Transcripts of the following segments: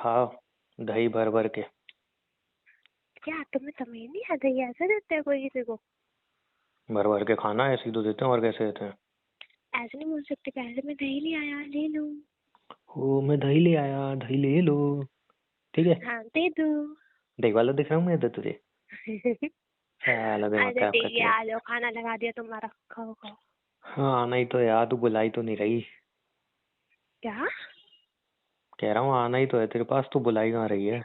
खा दही भर भर के। क्या तुम्हें समझ नहीं आता, ये ऐसे देते हैं कोई किसी को? भर भर के खाना ऐसे ही तो देते हैं, और कैसे देते हैं? ऐसे नहीं बोल सकते, पहले मैं दही ले आया, ले लो। ओ मैं दही ले आया, दही ले लो। ठीक है। हाँ दे दो। दही वाला दिख रहा हूँ मैं इधर तुझे? साला दिमाग अच्छा खराब ठीक करती है, है। आ जाओ, खाना लगा दिया तुम्हारा, खाओ खाओ। हाँ आना ही तो है यार, तू बुलाई तो नहीं रही। क्या? कह रहा हूँ आना ही तो है तेरे पास, तू बुलाई कहाँ रही है?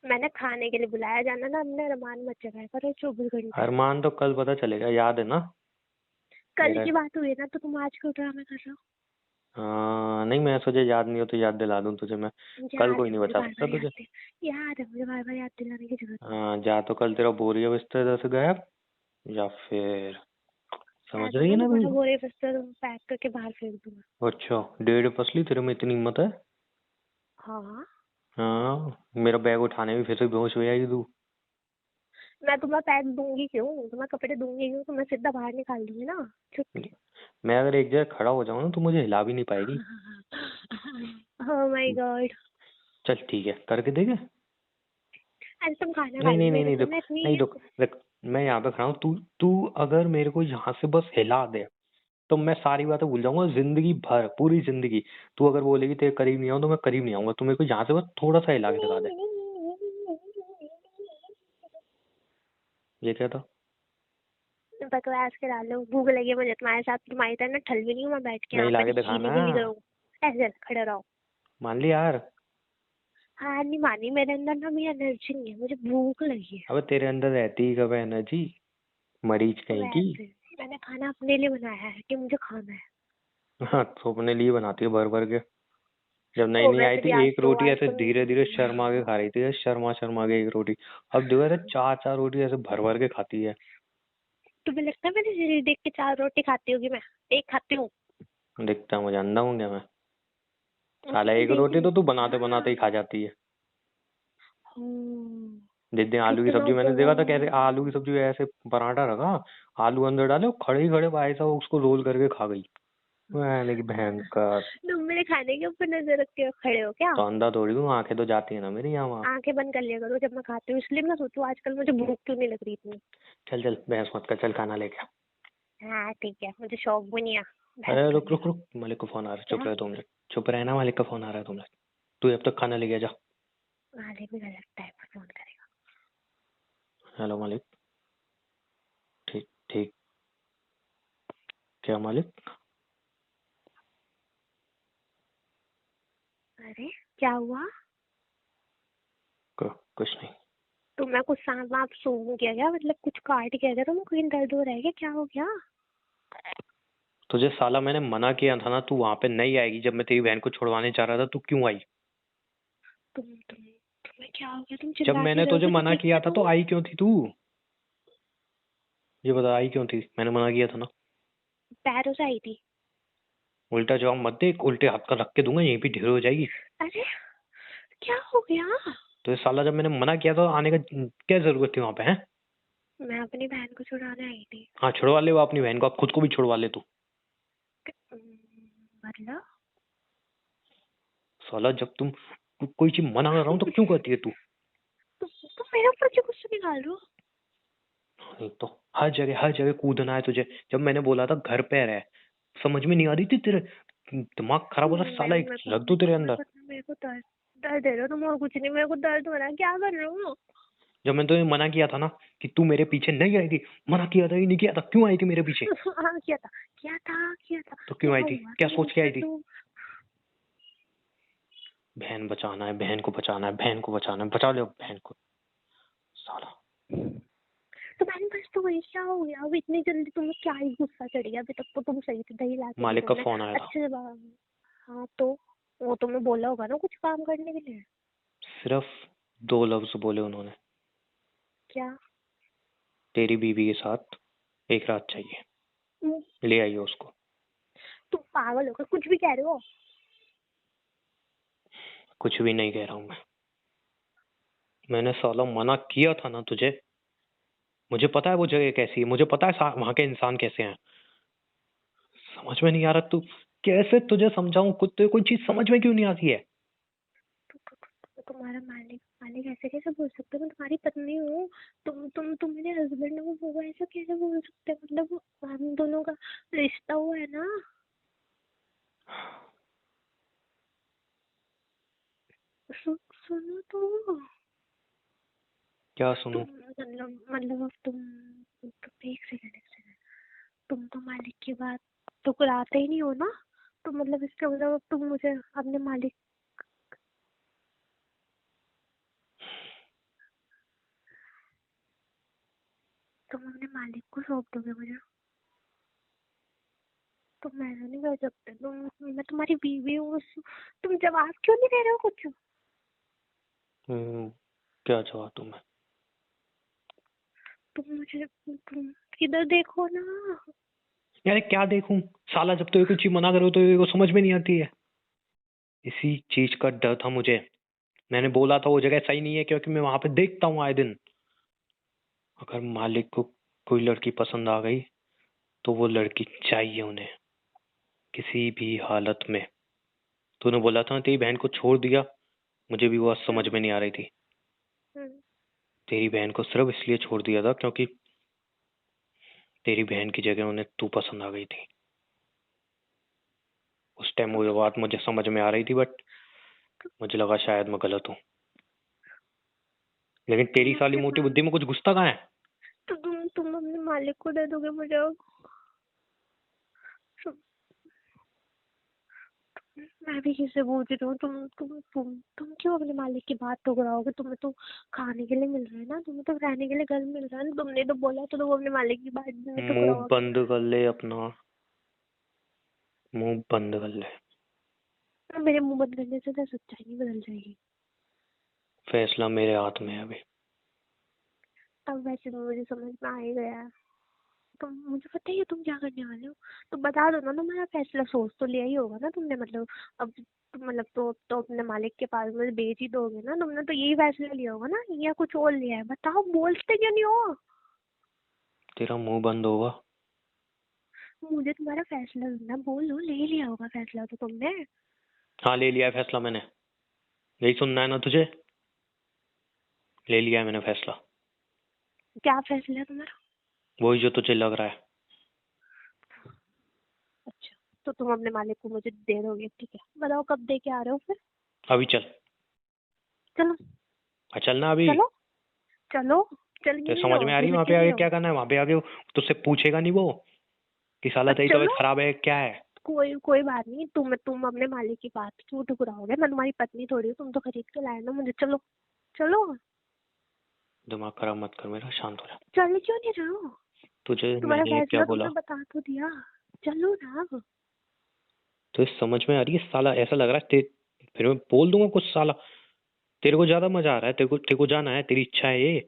मैंने खाने के लिए बुलाया, जाना ना, हमने रमान मत जगाया करो 24 घंटे। अरमान तो कल पता चलेगा, याद है ना? कल मेरा की बात हुई ना, तो तुम आज क्यों ड्रामे कर रहे हो? हाँ नहीं, मैं सोचा याद नहीं हो तो याद दिला दूँ तुझे मैं। कल याद कोई है नहीं मुझे, बचा बार सकता बार तुझे। याद है मुझे, बार बार याद दिलाने की जरूरत नहीं। हाँ जा तो कल तेरा बोरिया बिस्तर इधर से गायब, या फिर कह समझ दो रही ना, है ना तुम्हारा तू? बोरे बिस्तर पैक करके बाहर फेंक दूंगा। अच्छा डेढ़ पसली, तेरे में इतनी हिम्मत है? हाँ। हाँ मेरा बैग उठाने में फिर से बेहोश हो जाएगी तू। मैं तुम्हें पैक दूंगी क्यों, तुम्हें कपड़े दूंगी क्यों, तुम्हें सीधा बाहर निकाल दूंगी ना। छुट्टी। मैं अगर एक जगह खड़ा हो जाऊँ ना तो मुझे हिला भी नहीं पाएगी। Oh my God. चल ठीक है, करके देखे। आज तुम खाना खा नहीं लो, नहीं नहीं मेरे नहीं को रुक, ना इतनी। नहीं रुक रुक। मैं यहाँ पे खड़ा हूँ, तू तू अगर मेरे को यहाँ से बस हिला दे तो मैं सारी बातें भूल जाऊंगा जिंदगी भर, पूरी जिंदगी। तू अगर बोलेगी तेरे करीब नहीं आऊँ तो मैं करीब नहीं आऊंगा, तू मेरे को यहाँ से बस थोड़ा सा हिला के दिखा दे। ये क्या था? बकवास करा लो, भूख लगी है मुझे तुम्हारे साथ, तुम्हारी तरह ना ठल भी नहीं हूँ मैं बैठ के नहीं यहाँ ला पर के चीनी दिखाना। भी नहीं करूँ। ऐसे खड़े रहो। मान ली यार। हाँ नहीं मानी, मेरे अंदर ना मेरी एनर्जी नहीं है, मुझे भूख लगी है। अबे तेरे अंदर रहती ही कब एनर्जी, मरीज तो कहीं की। वैसे मैंने खाना अपने लिए बनाया है कि मुझे खाना है। हाँ तो अपने लिए बनाती है भर भर के। जब नई ओ नई आई वैसे भी थी आज एक तो रोटी आज ऐसे तुम। धीरे धीरे शर्मा के खा रही थी, शर्मा शर्मा के एक रोटी। अब देखो ऐसे चार चार रोटी ऐसे भर भर के खाती है। तुम्हें लगता है मैंने सीरीज देख के 4 रोटी खाती होगी? मैं एक खाती हूँ। दिखता है मुझे, अंधा हूँ क्या मैं? तो साला तुम एक देख रोटी तो लो तू बनाते बनाते ही ना। खा जाती है। हम्म, जिस दिन आलू की कितना सब्जी मैंने देखा था, कैसे बोला। आलू की सब्जी में ऐसे पराठा रखा, आलू अंदर डाले और खड़े ही खड़े भाई साहब उसको रोल करके खा गई। मैंने की बहन का। तुम मेरे खाने के ऊपर नजर रख के खड़े हो क्या? तो अंधा थोड़ी हूँ, आंखें तो जाती है ना मेरी यहाँ वहाँ। आंखें बंद कर लिया करो जब मैं खाती हूँ, इसलिए मैं सोचूं आजकल मुझे भूख क्यों नहीं लग रही इतनी। चल चल बहस मत कर, चल खाना लेके आ। हाँ ठीक है, मुझे शौक भी नहीं है बहस अरे रुक करने रुक का। रुक, मालिक को फोन आ रहा है, चुप क्या? रहे 2 मिनट। चुप रहे ना, मालिक का फोन आ रहा है 2 मिनट। तू अब तक खाना लेके जा। मालिक भी गलत टाइम पर फोन करेगा। हेलो मालिक। ठीक ठीक। क्या मालिक? अरे क्या हुआ? कुछ नहीं। तुम्हें कुछ सांप वाप सूंघ गया क्या, मतलब कुछ काट गया क्या, तुम्हें कहीं दर्द हो रहा है क्या हो गया? तुझे साला मैंने मना किया था ना, तू वहां पे नहीं आएगी। जब मैं तेरी बहन को छुड़वाने जा रहा था तू क्यों आई? तुम्हें क्या हो गया, तुम जब चिल्ला क्यों मैंने रहे हो, तुझे कुछ मना देख किया के था तो तो। आई क्यों थी तू? ये बता, आई क्यों थी? मैंने मना किया था ना। पैरों से आई थी। उल्टा जवाब मत दे, उल्टे हाथ का रख के दूंगा, यहीं पे ढेर हो जाएगी। अरे क्या हो गया? तो ये साला जब मैंने मना किया था आने का, क्या जरूरत थी वहां पे? है? मैं अपनी बहन को छुड़ाने आई थी। हाँ छुड़वा ले वो अपनी बहन को, अब खुद को भी छुड़वा ले तू। मतलब? साला जब तुम कोई चीज मना कर रहा हूँ तो क्यों करती है तू? तुम मेरे ऊपर क्यों गुस्सा निकाल रहे हो? नहीं तो हर जगह कूदना है तुझे। जब मैंने बोला था घर पे रह, समझ में नहीं आ रही थी तेरे? दिमाग खराब हो रहा साला, एक रख दो तेरे अंदर। मेरे को दर्द दर्द दे रहे हो तुम, और कुछ नहीं, मेरे को दर्द हो रहा है, क्या कर रहे हो? जब मैंने तुझे मना किया था ना कि तू मेरे पीछे नहीं आई थी, मना किया था ही नहीं किया था, क्यों आई थी मेरे पीछे? हाँ किया था, किया था, किया था। तो क्यों क्या आई थी? हुआ, क्या तुम सोच के आई मुझसे थी? तो। बहन बचाना है, बहन को बचाना है, बहन को बचाना है, बचा लो बहन को। साला। तो मैंने बस तो वही, क्या हो गया अब इतनी जल्दी, तुम्हें क्या ही गुस्सा चढ़ गया? अभी तक तो तुम सही थे, दही ला के दी मालिक का तुमने फोन आया था। अच्छे से हाँ तो वो तुम्हें बोला होगा ना कुछ काम करने के लिए। सिर्फ 2 लफ्ज बोले उन्होंने, क्या? तेरी बीवी के साथ एक रात चाहिए, तुम ले आइए उसको। तुम पागल हो क्या, कुछ भी कह रहे हो? कुछ भी नहीं कह रहा हूँ मैं। मैंने साला मना किया था ना तुझे। मुझे पता है वो जगह कैसी है, मुझे पता है वहां के इंसान कैसे हैं। समझ में नहीं आ रहा तू कैसे तुझे समझाऊं, खुद तो कोई चीज समझ में क्यों नहीं आती है? तुम्हारा मालिक मालिक ऐसे कैसे बोल सकते हो? मैं तुम्हारी पत्नी हूँ। तुम मेरे हस्बैंड हो, वो ऐसा कैसे बोल सकते हैं? मतलब हम दोनों का रिश्ता हुआ है ना। सुनो तो। क्या सुनूं? तुम मतलब अब तुम एक सेकंड तुम तो मालिक की बात ठुकराते ही नहीं हो ना। तो मतलब इसका मतलब अब तुम मुझे अपने मालिक तुम अपने मालिक को सौंप दोगे मुझे? तुम ऐसा नहीं कर सकते। मैं तुम्हारी बीवी हूँ। तुम जवाब क्यों नहीं दे रहे हो कुछ? क्या जवाब दूं मैं? तुम किधर देखो ना। यार क्या देखूं? साला जब तो ये कोई चीज मना करो तो ये को समझ में नहीं आती है। इसी चीज का डर था मुझे। मैंने बोला था वो जगह सही नहीं है क्योंकि मैं वहां पे देखता हूँ आए दिन। अगर मालिक को कोई लड़की पसंद आ गई तो वो लड़की चाहिए उन्हें किसी भी हालत में। तूने बोला था ना तेरी बहन को छोड़ दिया, मुझे भी वो समझ हम्म, में नहीं आ रही थी। हम्म, तेरी बहन को सिर्फ इसलिए छोड़ दिया था क्योंकि तेरी बहन की जगह उन्हें तू पसंद आ गई थी। उस टाइम वो बात मुझे समझ में आ रही थी बट मुझे लगा शायद मैं गलत हूँ। लेकिन तेरी तुम साली अपने मोटी मा- बुद्धि में कुछ घुसता कहाँ है? तो तुम अपने मालिक को दे दोगे मुझे अब? मैं भी किससे पूछ रही हूँ? तुम क्यों अपने मालिक की बात ठुकराओगे? तुम्हें तो खाने के लिए मिल रहा है ना, तुम्हें तो रहने के लिए घर मिल रहा है ना। तुमने तो बोला तो तुम अपने मालिक की बात नहीं मुंह ठुकराओगे। बंद कर ले अपना, मुंह बंद कर ले। मेरे मुंह बंद करने से तो सच्चाई नहीं बदल जाएगी। फैसला मेरे हाथ में है अभी। अब वैसे तो मुझे समझ में आ ही गया है। तुम मुझे पता ही है तुम क्या करने वाले हो। तो बता दो ना, तुम्हारा फैसला सोच तो लिया ही होगा ना तुमने। मतलब अब मतलब तो अपने मालिक के पास मुझे बेच ही दोगे ना। तुमने तो यही फैसला लिया होगा ना, या कुछ और लिया है? बताओ, बोलते क्यों नहीं हो? तेरा मुंह बंद होगा। मुझे तुम्हारा फैसला सुनना। बोलो, ले लिया होगा फैसला तो तुमने। हाँ ले लिया है फैसला मैंने। यही सुनना है ना तुझे? ले लिया है मैंने फैसला। क्या फैसला है तुम्हारा? वही जो तुझे लग रहा है। अच्छा, तो तुम अपने मालिक को मुझे दे दोगे, ठीक है। बताओ कब दे के आ रहे हो फिर? अभी चल। चलो। चलना अभी। चलो। चलो। चल तो क्यों नहीं समझ रहो? में आ रही है हिल वहां पे क्यों नहीं आगे रहो? क्या करना है? वहां पे आगे तुझसे पूछेगा नहीं वो कि साला अब तेरी तबीयत चलो। खराब है क्या है? कोई बात नहीं। तुम अपने मालिक की बात क्यों ठुकराओगे? मैं तुम्हारी पत्नी थोड़ी हूँ। तुम तो खरीद के लाए ना मुझे। चलो। चलो। दिमाग खराब मत कर मेरा, शांत हो जा। चल क्यों नहीं रहे हो? तुझे तुम्हारा मैंने क्या फैसला बोला? तुमने बता तो दिया। चलो ना अब। तो समझ में आ रही है साला? ऐसा लग रहा है फिर मैं बोल दूंगा कुछ साला। तेरे को ज्यादा मजा आ रहा है, तेरे को जाना है, तेरी इच्छा है ये?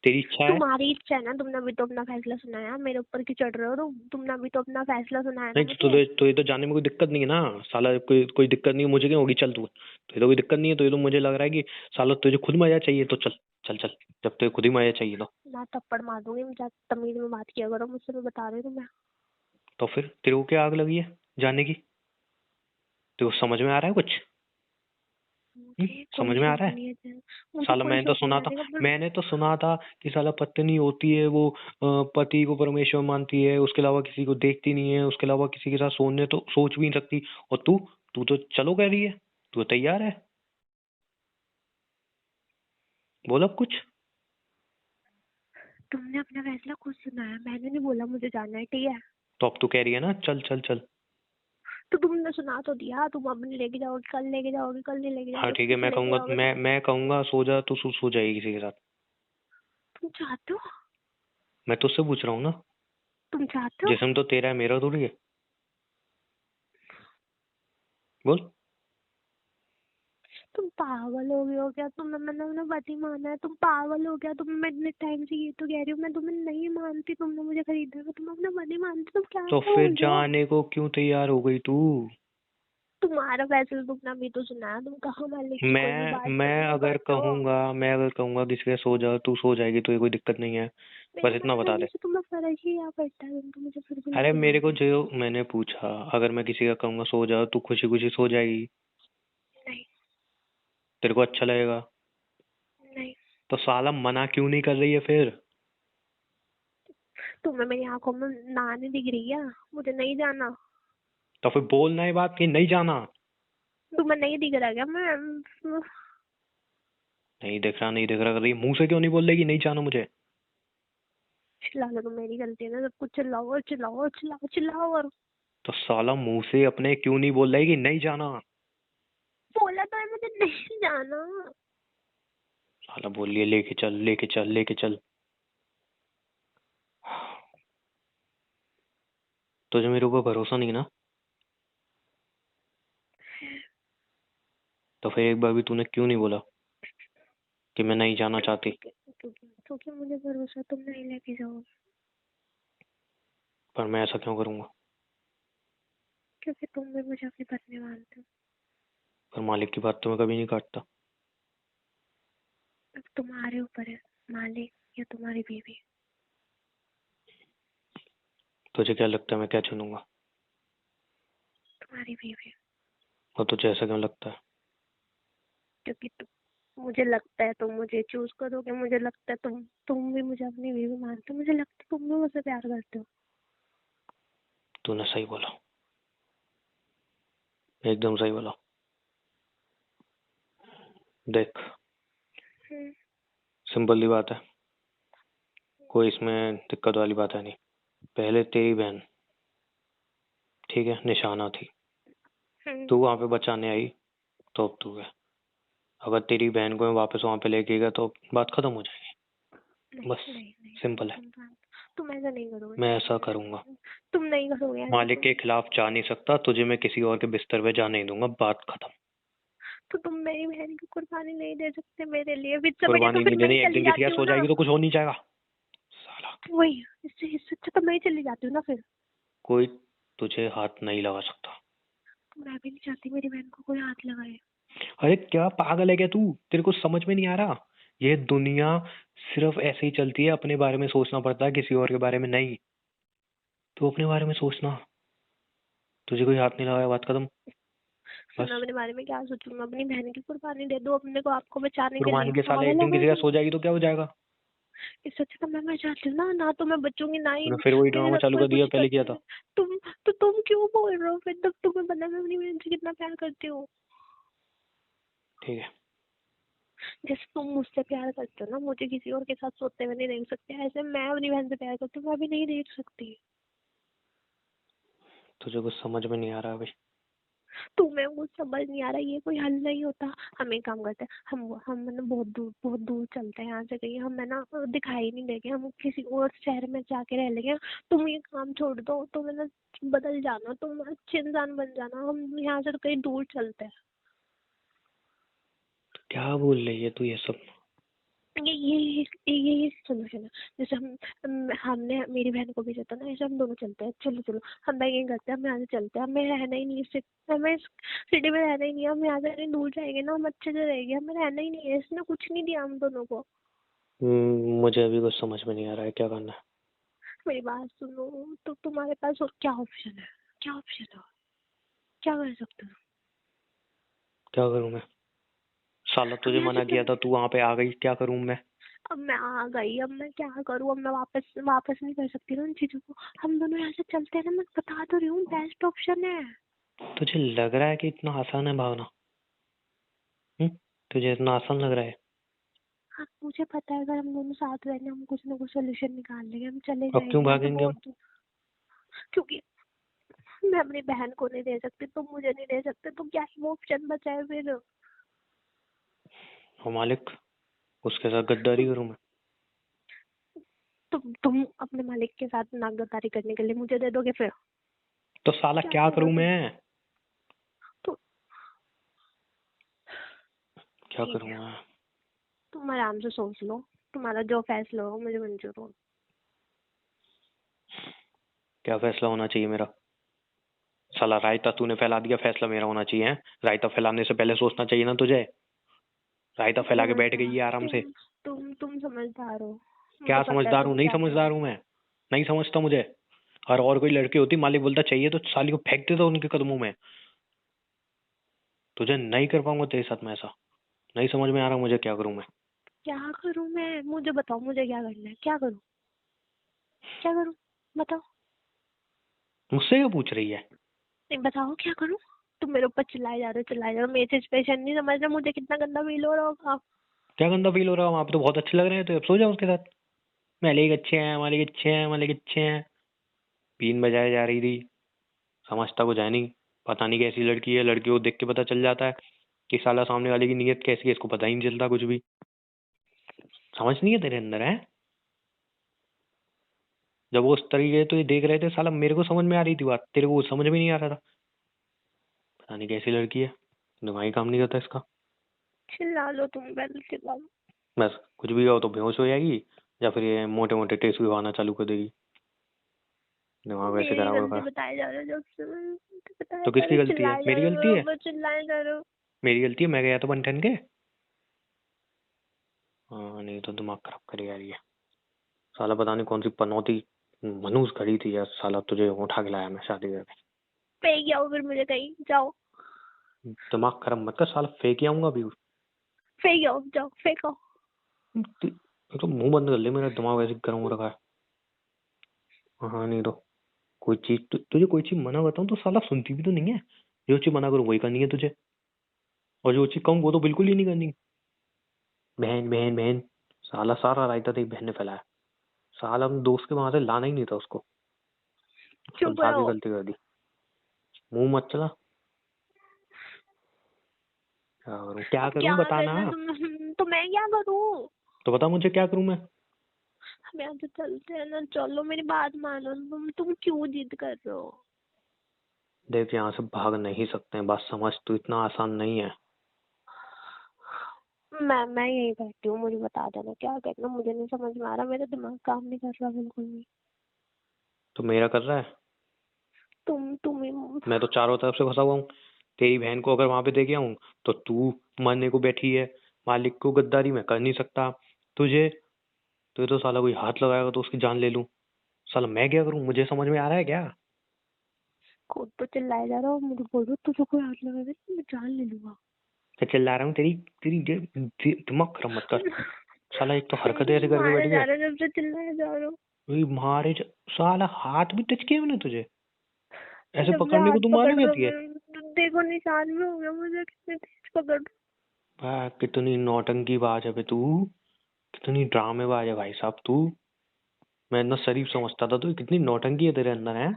तेरी इच्छा है? तुम्हारी इच्छा है ना। तुमने अभी तो अपना फैसला सुनाया, मेरे ऊपर क्यों चढ़ रहे हो? तुमने अभी तो अपना फैसला सुनाया ना नहीं तो मुझे। तुझे तो ये तो जाने में कोई दिक्कत नहीं है ना साला। कोई दिक्कत नहीं है, मुझे क्यों होगी? चल तू तो, ये तो कोई दिक्कत नहीं है तो ये तो मुझे लग रहा है कि साला तुझे खुद मजा चाहिए तो चल। चल चल, जब तुझे खुद ही मजा चाहिए मैं थप्पड़ मार दूंगी। मुझे तमीज में बात किया करो मुझसे, मैं बता रही हूँ तुम्हें। तो फिर तेरे को क्या आग लगी है जाने की? तेरे को समझ में आ रहा है कुछ? मुझे समझ कोई में आ शौक रहा है? नहीं है। मुझे साला कोई मैंने तो शौक नहीं सुना था, जाने का पर। मैंने तो सुना था कि साला पत्नी होती है वो पति को परमेश्वर मानती है, उसके अलावा किसी को देखती नहीं है, उसके अलावा किसी के साथ सोने तो सोच भी नहीं सकती। और तू तू तो चलो कह रही है। तू तो तैयार है। बोल अब कुछ। तुमने अपना फैसला खुद सुनाया, मैंने नहीं बोला मुझे जाना है, ठीक है। तो अब तू कह रही है ना चल चल चल। तो तुमने सुना तो दिया। तुम अब नहीं लेके जाओगे, कल लेके जाओगे, कल नहीं लेके हाँ जाओगे, ठीक है, परसों मैं लेके कहूंगा, जाओगे। मैं कहूंगा सो जा तो सो जाएगी किसी के साथ। तुम चाहते हो? मैं तुझसे पूछ रहा हूँ ना। तुम चाहते हो? जिस्म तो तेरा है, मेरा थोड़ी है। बोल। तुम पागल हो गए हो क्या? मैंने अपना पति माना है। तुम पागल हो गया? मैं इतने टाइम से ये तो कह रही हूँ। मैं तुम्हें नहीं मानती। तुमने मुझे खरीदा है, तुम अपना पति मानती। तुम क्या तो क्या फिर बोल रहे हो? जाने को क्यों तैयार हो गई तू? तुम्हारा फैसला तुमने अभी तो सुनाया। तुम कहाँ मालिक की कोई भी बात करते हो? मैं अगर कहूंगा किसी के सो जा, तू सो जाएगी तो ये कोई दिक्कत नहीं है। बस मेरे इतना मना बता करने दे। से तुम्हें फर्क ही क्या पड़ता है? तुम तो मुझे फिर भी अरे लेके मेरे को जाओगे। जो मैंने पूछा, अगर मैं किसी का कहूंगा सो जा, तू खुशी खुशी सो जाएगी? नहीं। तेरे को अच्छा लगेगा? नहीं, तो साला मना क्यों नहीं कर रही है फिर? तुम्हें मेरी आंखों में नानी दिख रही है? मुझे नहीं जाना। तो फिर बोलना ये बात कि नहीं जाना। तुम्हें नहीं दिख रहा क्या? मैं नहीं दिख रहा, नहीं दिख रहा कर रही है। मुंह से क्यों नहीं बोल रही कि नहीं जाना मुझे? चिल्ला लो तो मेरी गलती है ना, सब कुछ चिल्लाओ और चिल्लाओ और चिल्लाओ चिल्लाओ और तो साला मुंह से अपने क्यों नहीं बोल रही है कि नहीं जाना? बोला तो है मुझे नहीं जाना। साला बोल लिया लेके चल लेके चल लेके चल। तुझे मेरे ऊपर भरोसा नहीं ना? तो फिर एक बार भी तूने क्यों नहीं बोला कि मैं नहीं जाना चाहती? क्योंकि मुझे भरोसा तुम नहीं लेके जाओ। पर मैं ऐसा क्यों करूंगा? क्योंकि तुम भी मुझे अपनी पत्नी मानते हो। पर मालिक की बात तो मैं कभी नहीं काटता। अब तुम्हारे ऊपर है, मालिक या तुम्हारी बीवी। तुझे क्या लगता है मैं क्या चुनूंगा? तुम्हारी बीवी। और तुझे ऐसा क्यों लगता है? क्योंकि मुझे लगता है तुम मुझे चूज करोगे, मुझे लगता है तुम भी मुझे अपनी बीवी मानते हो, मुझे लगता है तुम भी मुझसे प्यार करते हो। तूने सही बोला, एकदम सही बोला। देख, हम्म, सिंपल सी बात है, कोई इसमें दिक्कत वाली बात है नहीं। पहले तेरी बहन, ठीक है, निशाना थी, तू वहां पे बचाने आई, तो अब तू है। अगर तेरी बहन को मैं वापस वहां पे लेके गया तो बात खत्म हो जाएगी। नहीं बस, नहीं नहीं, सिंपल है। तुम ऐसा नहीं करोगे। मैं ऐसा करूंगा। तुम नहीं करोगे ऐसा मालिक के खिलाफ जा नहीं सकता, तुझे मैं किसी और के बिस्तर पे जाने नहीं दूंगा, बात खत्म। तो तुम मेरी बहन की कुर्बानी नहीं दे सकते मेरे लिए? फिर से बढ़िया तो कुर्बानी फिर नहीं मैं ही देनी, एक चली दिन की जाती ठिया हूँ सो ना। जाएगी तो कुछ हो नहीं जाएगा। साला, वही, इससे अच्छा तो मैं ही चली जाती हूँ ना फिर। कोई तुझे हाथ नहीं लगा सकता। तो मैं भी नहीं चाहती मेरी बहन को कोई हाथ लगाए। अरे क्या पागल है क्या तू? तेरे को समझ में नहीं आ रहा? ये दुनिया सिर्फ ऐसे ही चलती है, अपने बारे में सोचना पड़ता है, किसी और के बारे में नहीं। तू अपने बारे में सोचना, तुझे कोई हाथ नहीं लगाया, बात खत्म। फिर मैं बस, अपने बारे में क्या सोचूंगा? अपनी बहन की कुर्बानी दे दो अपने को, आपको बचाने के कुर्बानी लिए। के साले एक पागल हो दिन गए किसी का तुम? सो जाएगी तो क्या हो जाएगा? इससे अच्छा तो मैं चाहती हूँ ना, ना तो मैं बचूंगी ना ही तूने फिर वही मेरे ड्रामा साथ चालू कोई कर दिया कुछ पहले किया करने था। दे। तुम तो तुम क्यों बोल रहे हो फिर? तब तुम्हें पता है मैं अपनी बहन से कितना प्यार करती हूँ। ठीक है, जैसे तुम मुझसे प्यार करते हो ना, मुझे किसी और के साथ सोते हुए नहीं देख सकते, ऐसे मैं अपनी बहन से प्यार करती हूँ, मैं भी नहीं देख सकती। तुझे कुछ समझ में नहीं आ रहा भाई। तुम्हें कुछ समझ नहीं आ रहा, ये कोई हल नहीं होता। हम एक काम करते हैं, हम है ना बहुत दूर चलते हैं यहाँ से कहीं, हम है ना दिखाई नहीं देंगे, हम किसी और शहर में जाके रह लेंगे। तुम ये काम छोड़ दो, तुम है ना बदल जाना, तुम अच्छे इंसान बन जाना, हम यहाँ से तो कहीं दूर चलते हैं। क्या बोल रही है तू ये सब? ये सोल्यूशन है। जैसे हमने मेरी बहन को भेजा था ना, ऐसे हम दोनों चलते हैं, चलो चलो हम भाई ये करते हैं, हम यहाँ से चलते हैं, हमें रहना ही नहीं है हमें इस सिटी में रहना ही नहीं है, हम यहाँ से कहीं दूर जाएंगे ना, हम अच्छे से रहेंगे, हमें रहना ही नहीं है, इसने कुछ नहीं दिया हम दोनों को। मुझे अभी कुछ समझ में नहीं आ रहा है, क्या करना है? मेरी बात सुनो, तो तुम्हारे पास और क्या ऑप्शन है? क्या ऑप्शन है? क्या कर सकते हो? क्या करूं मैं? साला हम तुझे यहाँ से मना किया चल था, तू वहां पे आ गई, क्या करूं मैं? अब मैं आ गई, अब मैं क्या करूँ? अब मैं वापस नहीं कर सकती ना उन चीजों को। हम दोनों यहाँ से चलते हैं ना, मैं बता तो रही हूँ, बेस्ट ऑप्शन है। तुझे लग रहा है कि इतना आसान है भागना? हम्म? तुझे इतना आसान लग रहा है? हाँ मुझे पता है, अगर हम दोनों साथ रहेंगे हम कुछ ना कुछ सोल्यूशन निकाल लेंगे, हम चले अब क्यों जाएंगे यहाँ से भागेंगे हम? बहुत दूर। क्योंकि मैं अपनी बहन को नहीं दे सकती, तुम मुझे नहीं दे सकते, तो क्या ही वो ऑप्शन बचा है फिर? ओ मालिक, उसके साथ गद्दारी करूं मैं? तुम अपने मालिक के साथ नागदारी करने के लिए मुझे दे दोगे फिर? तो साला क्या क्या करोगे करूं तुम? मैं? तो क्या ठीक करूं है, मैं? तुम आराम से सोच लो, तुम्हारा जो फैसला हो मुझे मंजूर हो। क्या फैसला होना चाहिए मेरा? साला रायता तूने फैला दिया, फैसला मेरा होना चाहिए है? रायता फैलाने से पहले सोचना चाहिए ना तुझे? रायता तुम फैला के बैठ गई समझदार है आराम से। तुम समझदार हो, क्या मुझे पता है समझदार हूँ? तुम नहीं क्या समझदार करोगे। हूँ मैं? नहीं समझता मुझे। और कोई लड़की होती, मालिक बोलता चाहिए तो साली को फेंक देता उनके कदमों में। तुझे नहीं कर पाऊंगा तेरे साथ मैं ऐसा। नहीं समझ में आ रहा मुझे, क्या करूं मैं? क्या करूं मैं? मुझे बताओ, मुझे क्या करना है? क्या करूं? क्या करूं? बताओ। मुझसे क्यों पूछ रही है? नहीं, बताओ क्या करूं? तुम मेरे ऊपर चिल्लाए जा रहे हो, मेरे सिचुएशन नहीं समझ रहे, मुझे कितना गंदा फील हो रहा होगा। क्या गंदा फील हो रहा है? वहां पे तो बहुत अच्छे लग रहे हैं, तो अब सो जाओ उसके साथ। मालिक अच्छे हैं, मालिक अच्छे हैं, मालिक अच्छे हैं। बीन बजाए जा रही थी। समझता कुछ है नहीं। पता नहीं कैसी लड़की है, लड़की को देख के पता चल जाता है कि साला सामने वाले की नीयत कैसी है, इसको पता ही नहीं चलता कुछ भी। समझ नहीं है तेरे अंदर है? जब वो उस तरीके तो ये देख रहे थे, साला मेरे को समझ में आ रही थी बात, तेरे को समझ में नहीं आ रहा था। पता नहीं कैसी लड़की है, दिमाग ही काम नहीं करता इसका। चिल्ला लो, तुम पहले चिल्ला लो। बस कुछ भी हो तो बेहोश हो जाएगी, या फिर ये मोटे मोटे टेस्ट भी खाना चालू कर देगी। दिमाग वैसे मेरी खराब रखा गलती है। बताए जा रहे हो, जब से बताए तो जा रहे किसकी हो, गलती है? चिल्लाए जा मेरी रहे गलती हो, है? बराबर चिल्लाए जा रहे हो। मेरी गलती है, मैं गया तो बन ठन के। हाँ, नहीं तो दिमाग खराब करी जा रही है। साला पता नहीं कौन सी पनौती मनूस खड़ी थी यार, साला तुझे उठा के लाया मैं शादी करके। फेंक आओ फिर मुझे कहीं, जाओ। दिमाग खराब मत कर, साला फेंक ही आऊंगा अभी। फेंक आओ, जाओ फेंको। तो मुंह बंद कर ले, मेरा दिमाग वैसे गर्म हो रखा है। हाँ, नहीं तो कोई चीज तुझे कोई चीज मना करता हूँ तो साला सुनती भी तो नहीं है। जो चीज मना करूँ वही करनी है तुझे, और जो चीज कहूँ वो तो बिल्कुल ही नहीं करनी। बहन बहन बहन, साला सारा रायता तेरी बहन ने फैलाया। साला अपने दोस्त के वहां से लाना ही नहीं था उसको, खुद चुप भाग के रहो। गलती कर दी। मुंह मत चला। क्या करूँ, क्या अब क्या करूँ बताना। करना है तुम? तो मैं क्या करूँ? तो बता मुझे क्या करूँ मैं। हम यहाँ से चलते हैं ना, चलो मेरी बात मानो। तुम क्यों जिद कर रहे हो? देख, यहाँ से भाग नहीं सकते हैं, बात समझ, तू इतना आसान नहीं है। मैं यही बैठी हूँ, मुझे बता देना क्या करना। मुझे नहीं समझ में आ रहा, मेरा दिमाग काम नहीं कर रहा बिल्कुल भी। तो मेरा कर रहा है। तुम ही। मैं तो चारों तरफ से फंसा हुआ हूँ। तेरी बहन को अगर वहां पे दे गया हूँ तो तू मरने को बैठी है। मालिक को गद्दारी मैं कर नहीं सकता। तुझे तुझे तो साला कोई हाथ लगाएगा तो उसकी जान ले लूं। साला मैं क्या करूं, मुझे समझ में आ रहा है क्या? खुद तो चिल्लाए जा रहा हो, मुझे बोल रहे हो तुझे कोई हाथ लगा दे मैं जान ले लूंगा। मैं चिल्ला रहा हूँ, तेरी तेरी दिमाग खराब मत कर। साला एक तो हरकतें ऐसे करके बैठ मारे जा गया। रहे हो, जब से चिल्लाए जा रहे हो। साला हाथ भी टच किया मैंने तुझे? ऐसे जब से पकड़ने को हाथ तू पकड़ मालूम रहे हो होती है? देखो निशान भी हो गया मुझे, कितने तेज पकड़ रहे वाह, कितनी नौटंकी बाज है बे तू। कितनी ड्रामेबाज है भाई साहब तू। मैं इतना शरीफ समझता था, तू कितनी नौटंकी है तेरे अंदर है।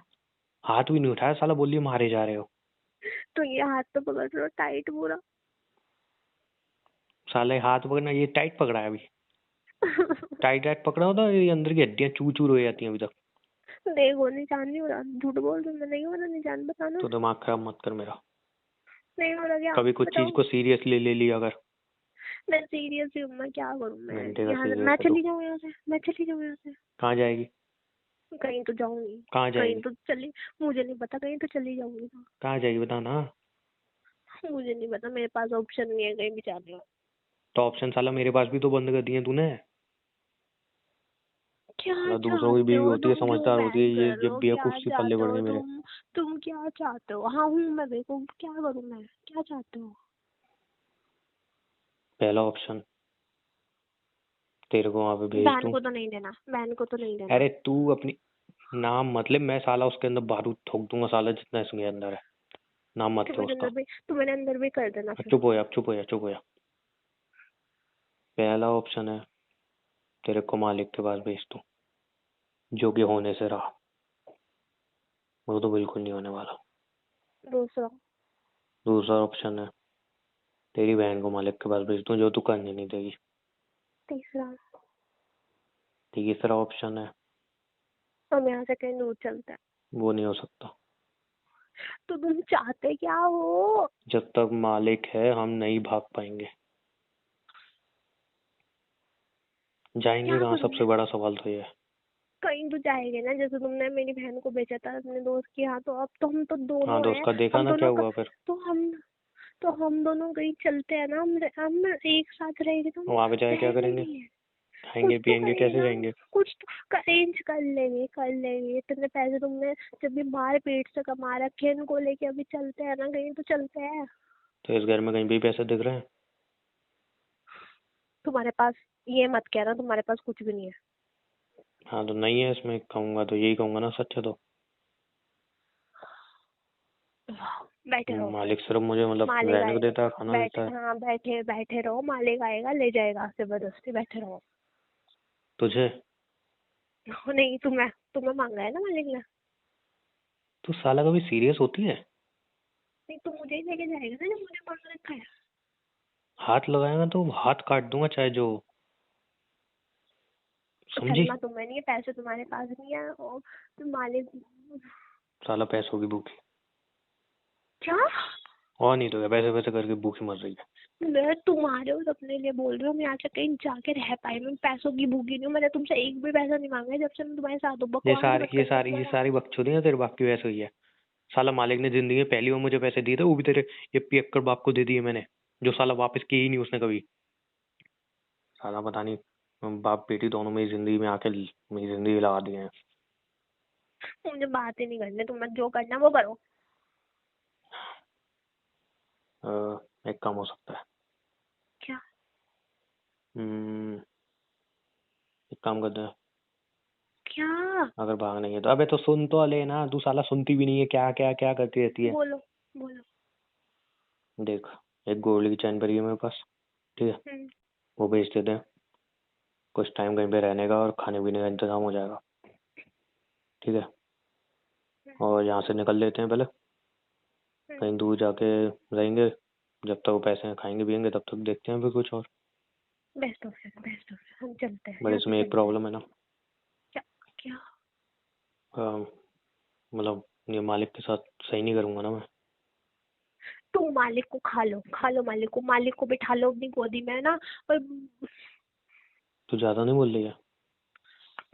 हाथ भी नहीं उठाया, साला बोलिए मारे जा रहे हो। हो। तो ये हाथ तो पकड़ रहे हो टाइट पूरा। साले हाथ पकड़ना, ये टाइट पकड़ा है अभी? टाइट टाइट पकड़ा होता ये अंदर की हड्डियां चूर चूर हो जाती हैं अभी तक। देखो निशान नहीं हो रहा, झूठ बोल रही हूँ मैं, नहीं हो रहा निशान, बताना। तो दिमाग खराब मत कर मेरा। नहीं हो रहा क्या? कभी कुछ चीज बताओ। को सीरियसली ले लिया अगर। मैं सीरियस हूँ, मैं क्या करूँ? मैं घंटे का यहाँ से सीरियस मैं है तो। चली जाऊँ यहाँ से, मैं चली जाऊँ यहाँ से। कहाँ जाएगी? कहीं तो जाऊंगी। कहाँ कहीं जाएगी? तो चली, मुझे नहीं पता, कहीं तो चली जाऊंगी ना। कहाँ जाएगी बता ना। मुझे नहीं पता, मेरे पास ऑप्शन नहीं है कहीं भी जाने का। तो ऑप्शन साला मेरे पास भी तो बंद कर दिए तूने। क्या साला दूसरों की चाहते बीवी हो होती है, तुम? क्यों समझदार होती है, बैंग ये कर रहे हो? क्या बेवकूफ सी पल्ले चाहते पड़ हो गई मेरे। तुम क्या चाहते हो? हाँ हूँ मैं, देखो क्या करूँ मैं? क्या चाहते हो? पहला ऑप्शन, तेरे को वहां पे भेज बहन दूं। को तो नहीं देना, बहन को तो नहीं देना। अरे तू अपनी नाम मतलब, मैं साला उसके अंदर बारूद ठोक दूंगा साला, जितना इसमें अंदर है। नाम मत तो ले मेरे उसका। अंदर भी, तो मेरे अंदर भी कर देना फिर। चुप हो जा, चुप हो जा, चुप हो जा। पहला ऑप्शन है, तेरे को मालिक के पास भेज दूं, जो कि होने से रहा। वो तो बिल्कुल नहीं होने वाला। दूसरा। दूसरा ऑप्शन है, तेरी बहन को मालिक के पास भेज दूं, जो तू करने नहीं देगी। तीसरा। तीसरा ऑप्शन है, हम यहाँ से कहीं दूर चलते हैं। वो नहीं हो सकता। तो तुम चाहते क्या हो? जब तक मालिक है हम नहीं भाग पाएंगे। जाएंगे क्या कहाँ, करूँ सबसे मैं? बड़ा सवाल तो ये है। कहीं तो जाएंगे ना, जैसे तुमने मेरी बहन को भेजा था अपने दोस्त के यहाँ, तो अब तो हम तो हाँ दोनों तो हैं। उसका देखा हम ना क्या दोनों का, हुआ फिर। तो हम तो हम दोनों कहीं चलते हैं ना, हम एक साथ रहेंगे तो हम वहां पे जाके क्या रहेंगे करेंगे? नहीं है। खाएंगे कुछ तो पियेंगे, करेंगे कैसे ना। जाएंगे? कुछ तो अरेंज कर लेंगे इतने पैसे तुमने जब भी मार पेट से कमा रखे हैं, इनको लेके अभी चलते हैं ना, कहीं तो चलते हैं। तो इस घर में कहीं भी पैसे दिख रहे हैं? तुम्हारे पास ये मत कहना तुम्हारे पास कुछ भी नहीं है। हाँ तो नहीं है, इसमें कहूंगा तो यही कहूंगा ना, सच है तो। बैठे रहो। मालिक सिर्फ मुझे मतलब मालिक रहने को देता है, आएगा, खाना बैठे, देता है। हाँ बैठे बैठे रहो, मालिक आएगा ले जाएगा जबरदस्ती, बैठे रहो। तुझे? नहीं, तुम्हें तुम्हें मांगा है ना मालिक ने। तू साला कभी सीरियस होती है? नहीं तो मुझे ही लेके जाएगा ना जब मुझे मांग रखा है। हाथ लगाएगा तो हाथ काट दूंगा चाहे जो। तो समझी? चलना तुम्हें नहीं है, पैसे तुम्हारे पास नहीं है और तुम मालिक। साला पैसों की भूखी। क्या? और नहीं तो क्या, पैसे पैसे करके भूखी मर रही है। मैं तुम्हारे और अपने लिए बोल रही हूँ, मैं आज तक कहीं जाके रह पाई, मैं पैसों की भूखी नहीं हूँ, मैंने तुमसे एक भी पैसा नहीं मांगा है जब से मैं तुम्हारे साथ हूँ। ये बकवास सारी मत ये करना सारी ये दोबारा। सारी बकचोदी है तेरे बाप की वजह से हुई है। साला मालिक ने जिंदगी में पहली बार मुझे पैसे दिए थे, वो भी तेरे ये पियक्कड़ बाप को दे दिए मैंने, जो साला वापस किए ही नहीं उसने कभी। साला पता नहीं, बाप बेटी दोनों मेरी जिंदगी में आके मेरी जिंदगी लगा दिए हैं। मुझे बात ही नहीं करनी, तुम्हें जो करना है वो करो। एक काम हो सकता है। क्या? हम्म, एक काम करते हैं। क्या? अगर भाग नहीं है तो अबे तो सुन तो ले ना, तू साला सुनती भी नहीं है, क्या क्या क्या करती रहती है। बोलो, बोलो। देख, एक गोल्ड की चैन पड़ी है मेरे पास, ठीक है? हम्म। वो बेच देते हैं, कुछ टाइम कहीं पे रहने का और खाने पीने का इंतजाम हो जाएगा, ठीक है? और यहाँ से निकल लेते हैं पहले, कहीं दूर जाके रहेंगे, जब तक वो पैसे खाएंगे पियेंगे तब तक देखते हैं फिर कुछ और। बेस्ट ऑप्शन, बेस्ट ऑप्शन, हम चलते हैं, बट यहाँ से इसमें एक चलते हैं। प्रॉब्लम है ना। क्या? क्या? मतलब ये मालिक के साथ सही नहीं करूंगा ना मैं। तुम मालिक को खा लो मालिक को बिठा लो अपनी गोदी में ना। और तू ज्यादा नहीं बोल रही है?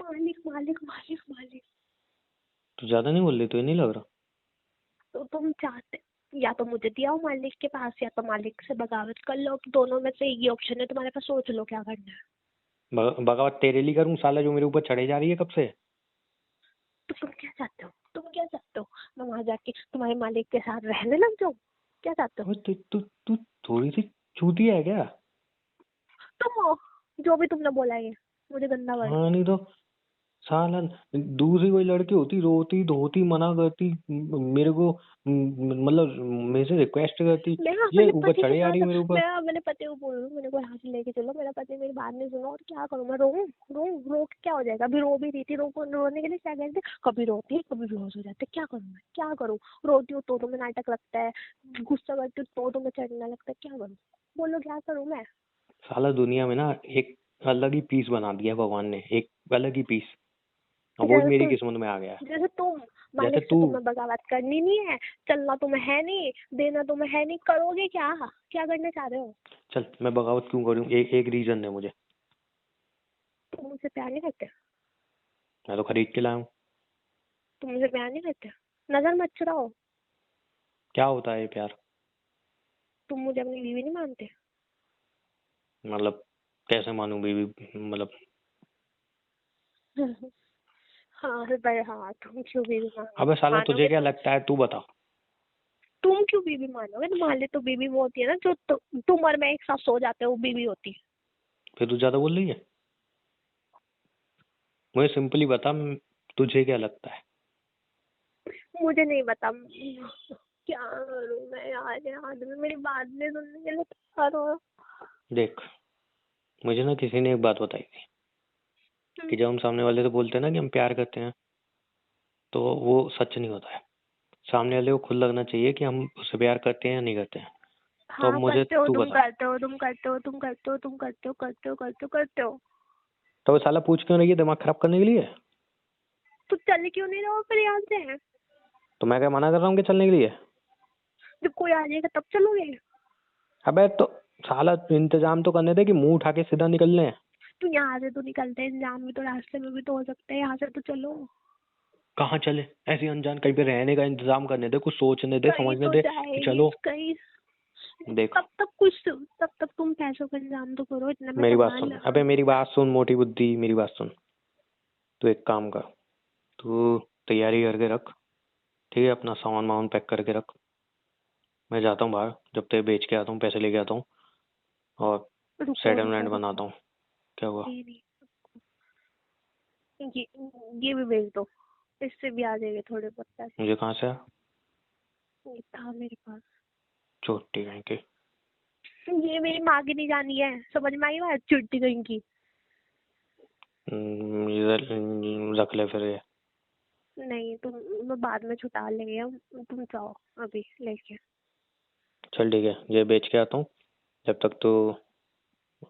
मालिक मालिक मालिक मालिक। तू ज्यादा नहीं बोल रही, तो ये नहीं लग रहा? तो तुम चाहते, या तो मुझे दिया हो मालिक के पास या तो मालिक से बगावत कर लो, दोनों में से एक ही ऑप्शन है तुम्हारे पास, सोच लो क्या करना है। बगावत तेरे लिए करूं साला, जो मेरे ऊपर चढ़े जा रही है कब से। तो तुम क्या चाहते हो, तुम क्या चाहते हो? मैं वहां जाके तुम्हारे मालिक के साथ रहने लग जाऊं? क्या चाहते हो? अबे तू तू तू थोड़ी सी चूतिया है क्या? तुम हो, जो भी तुमने बोला ये मुझे गंदा वर्ड। हाँ नहीं तो, साला दूसरी कोई लड़की होती, रोती धोती मना करती, मेरे को मतलब मेरे से रिक्वेस्ट करती, मैं ये अपने ऊपर पति के चढ़े जा रही है साथ, मेरे ऊपर। मैं अपने पति को बोल रही हूँ मेरे को यहाँ से लेके चलो, मेरा पति मेरी बात नहीं सुना, और क्या करूँ मैं? रो के क्या हो जाएगा? अभी रो भी रही थी, रोने के लिए क्या कहते, कभी रोती है कभी बेहोश हो जाते, क्या करूँ मैं? क्या करूँ? रोती हूँ तो तुम्हें नाटक लगता है, गुस्सा करती हूँ तो तुम्हें चढ़ने लगता है, क्या करूँ? बोलो क्या करूँ मैं? साला दुनिया में ना एक अलग ही पीस बना दिया है भगवान ने, एक अलग ही पीस, और वो ही जैसे मेरी तुम, किस्मत में आ गया है। जैसे तुम, जैसे मालिक से तू। तुम्हें बगावत करनी नहीं है, चलना तुम्हें है नहीं, देना तुम्हें है नहीं, करोगे क्या? क्या करना चाह रहे हो? चल मैं बगावत क्यों करूँ, एक एक रीजन दे मुझे। तुम मुझसे प्यार नहीं करते? मैं तो खरीद के लाया हूँ। तुम मुझसे प्यार नहीं करते? नजर मत चुराओ। क्या होता है ये प्यार? तुम मुझे अपनी बीवी नहीं मानते? मतलब कैसे मानूं बीवी, मतलब? हाँ पर हाँ, तुम क्यों बीवी अबे साला तुझे मानोगे क्या तुम? लगता है, तू बता। तुम क्यों बीवी मानोगे? तुम्हारे लिए तो बीवी वो होती है ना जो तुम और मैं एक साथ सो जाते हो, वो बीवी होती है। फिर तू ज्यादा बोल रही है? मुझे सिंपली बता, तुझे क्या लगता है? मुझे नहीं बता, क्या करूं मैं यार? ये आदमी मेरी बात नहीं सुनने के लिए तैयार हो। देख, मुझे ना किसी ने एक बात बताई थी कि जब हम सामने वाले से बोलते हैं ना कि हम प्यार करते हैं, तो वो सच नहीं होता है। सामने वाले को खुद लगना चाहिए कि हम उससे प्यार करते हैं या नहीं करते हैं। तो अब हाँ मुझे करते हो, तू तुम बता। करते हो, तुम करते हो, तुम करते हो, तुम करते हो, करते हो, करते हो, करते हो। तो वो साला पूछ क्यों रही है, दिमाग खराब करने के लिए? तो चल क्यों नहीं रहो फिर यहाँ से? तो मैं क्या मना कर रहा हूँ कि चलने के लिए? जब कोई आ जाएगा तब चलोगे? अबे तो साला इंतजाम तो करने दे कि मुंह उठा के सीधा निकलने हैं। तो यहाँ से तो निकलते हैं, इंजाम भी तो रास्ते में भी तो हो सकता है, यहाँ से तो चलो। कहाँ चले? ऐसी अनजान कहीं पे रहने का इंतजाम करने दे, कुछ सोचने दे, कहीं समझने तो दे कि जाएगी चलो। कहीं। देख, तब तक तुम पैसों का इंतजाम तो करो, इतना मैं मेरी बात सामान सुन, अबे मेरी बात सुन मोटी बुद्धि, मेरी बात सुन। तू एक काम कर, तू तैयारी करके रख, ठीक है? अपना सामान वामान पैक करके रख। मैं जाता हूँ बाहर, जब तक बेच के आता हूँ पैसे लेके आता हूँ, और रुको सेटलमेंट रुको रुको, बनाता हूँ। क्या हुआ? ये नहीं, ये ये भी भेज दो, इससे भी आ जाएंगे थोड़े बहुत पैसे। मुझे कहाँ से? ये था मेरे पास। चोटी कहीं की। ये मेरी माँ की नहीं जानी है, समझ में आई बात, छुट्टी कहीं की। इधर रख ले फिर ये। नहीं तुम, मैं बाद में छुटा लेंगे हम, तुम जाओ अभी लेके। चल ठीक है, ये बेच के आता हूँ। जब तक तू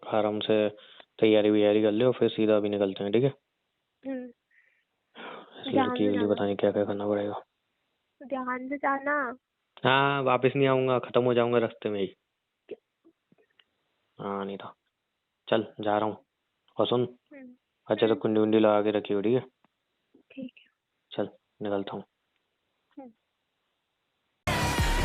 आराम से तैयारी वैयारी कर ले और फिर सीधा अभी निकलते हैं, ठीक है? इस ध्यान लड़की से के लिए जाना, पता नहीं क्या क्या करना पड़ेगा। ध्यान से जाना। हाँ, वापस नहीं आऊंगा, खत्म हो जाऊंगा रास्ते में ही। हाँ नहीं था। चल जा रहा हूँ। और सुन, अच्छे से कुंडी वुंडी लगा के रखी हो, ठीक है? ठीक है। चल निकलता हूँ।